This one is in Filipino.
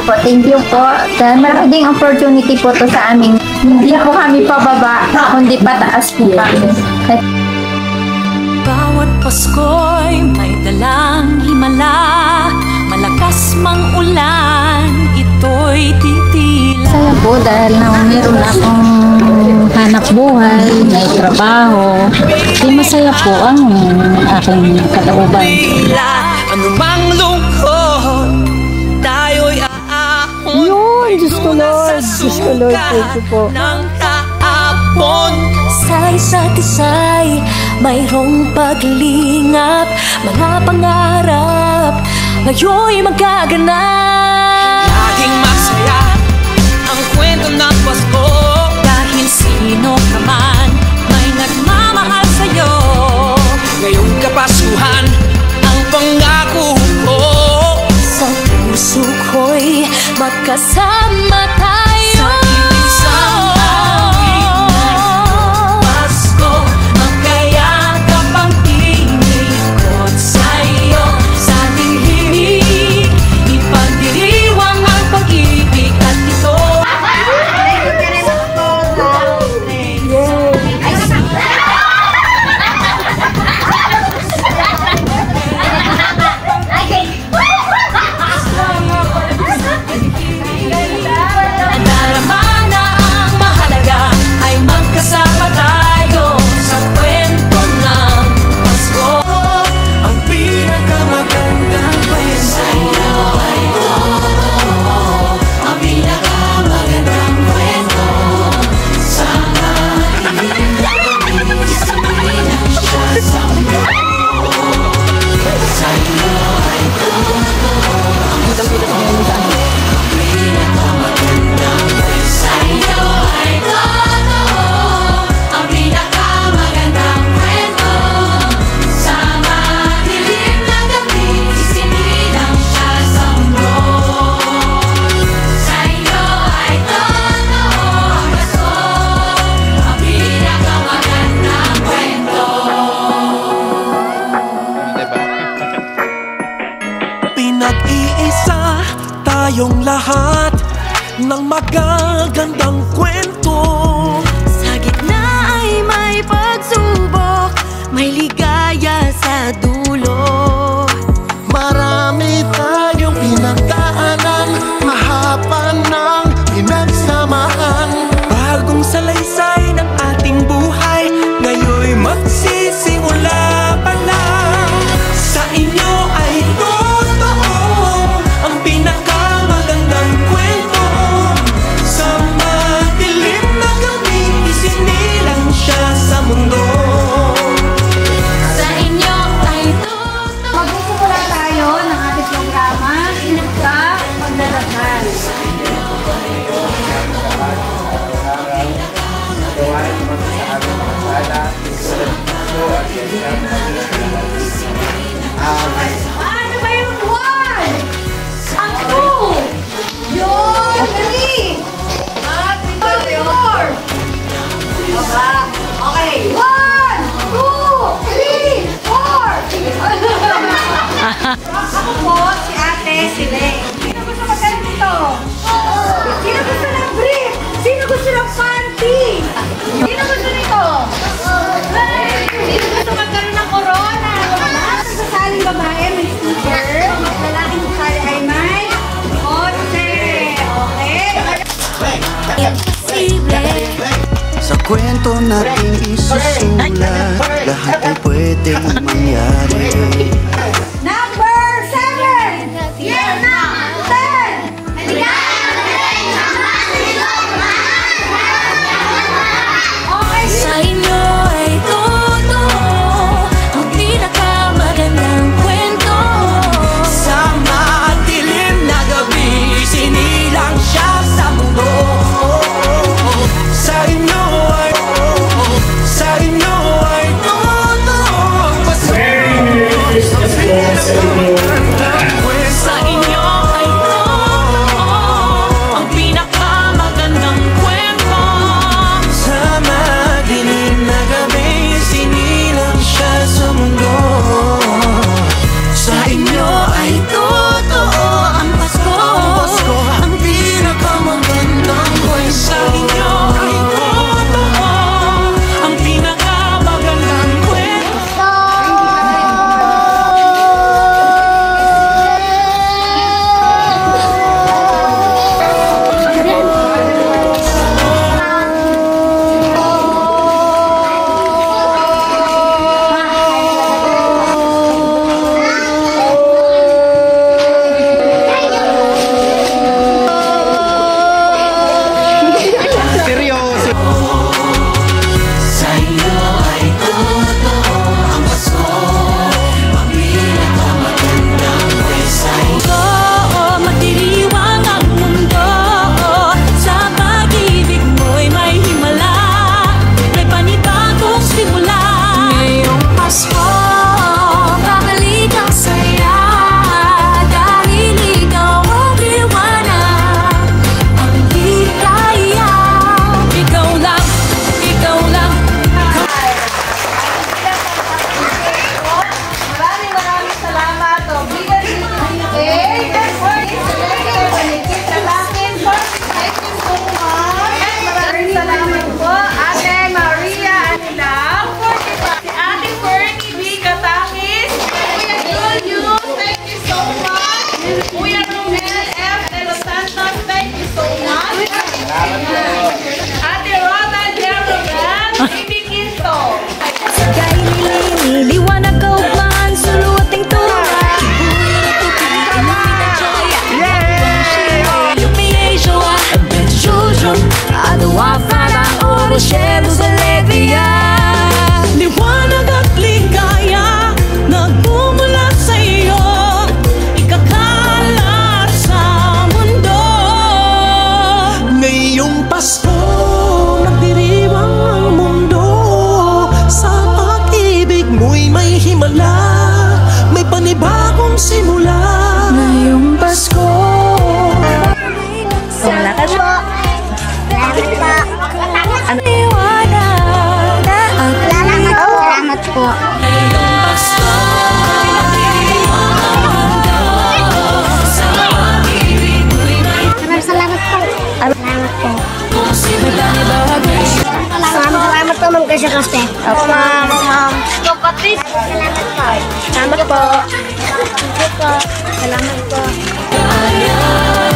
po. Thank you po. Dahil malaki ding opportunity po to sa amin. Hindi po kami pababa, kundi pataas po kami. Bawat Pasko'y may dalang himala, malakas mang ulan, ito'y titila. Saya po dahil meron akong hanap buhay, may trabaho. Di masaya po ang aking kalooban. Anumang lungkot, tayo'y aahon. Yun! Diyos ko Lord! Diyos ko Lord, thank you po. Ng kahapon, sa isa't isa'y mayroong paglingap, mga pangarap ngayon'y magaganap. Laging masaya ang kwento ng Pasko, dahil sino ka man may nagmamahal sa'yo. Ngayong kapasuhan ang pangako ko, sa puso ko'y magkasama tayo. Sa isang awit ng Pasko, magkayakap ang tinikot sa'yo. Sa ating himig, ipagdiriwang ang pag-ibig at ito. Nadarama na ang mahalaga ay magkasama tayo sa kwento ng Pasko. Ang pinakamagandang kwento sa'yo ay totoo. Ang pinakamagandang kwento sa akin. Isinilang siya sa mundo. Sa'yo ay totoo. Sa'yo ay totoo, ang pinakamagandang kwento. Sa madilim na gabi, isinilang siya sa mundo. Sa'yo ay totoo, ang Pasko, ang pinakamagandang kwento. Pinag-iisa tayong lahat ng magagandang kwento. Sa gitna ay may pagsubok, may ligaya sa dulo. Marami tayong pinagdaanan, mahaba ng pinagsamahan. Bagong salaysay ng ating buhay, ngayon'y magsisimula pa lang. Sa inyo ay totoo ang pinakamagandang kwento. Sa madilim na gabi, isinilang siya sa mundo. Sa inyo ay totoo. Magsisimula tayo ng ating programa sa pagdarasal. Ano ba yung one? Ang two! Yun! Three! At four! Baba! Okay! One! Two! Three! Four! Ako po, si Ate Sileng. Sino gusto magkaroon nito? Sino gusto ng brief? Sino gusto ng panty? Sino gusto nito? Sino gusto magkaroon ng corona? Lahat ng sasaling babae may sticker. Lalaking sasali ay may kotse. Okay? Sa kwento natin isusulat, lahat ay pwedeng mangyari. Number 7! Yes, na! 10! Okay, Sa inyo ay totoo, ang pinakamagandang kwento. Sa madilim na gabi, isinilang siya sa mundo. Sa inyo ay totoo, Pasko. Baby Kinto. Kay nililiwanag kaugman, suluating tura. Ibuyan at tubig, inumin ang joya. Lumiyejoa, adventure, adawa para oro, shelos, alegria. Liwanag at ligaya nagmumula sa iyo, ikakalat sa mundo. Ngayong Pasko, magdiriwang ang mundo. Sa pag-ibig mo'y may himala, may panibagong simula. Ngayong Pasko, Salamat po. Salamat po. ang liwanag at Salamat po. ngayong Pasko, nagdiriwang ang mundo. Sa pag-ibig mo'y may Salamat po. Salamat po. panibagong Salamat po, Ma'am Kasya Kaste. Opo, Ma'am. Kapatid. Salamat po. Salamat po. Salamat po. Salamat po. Ayaw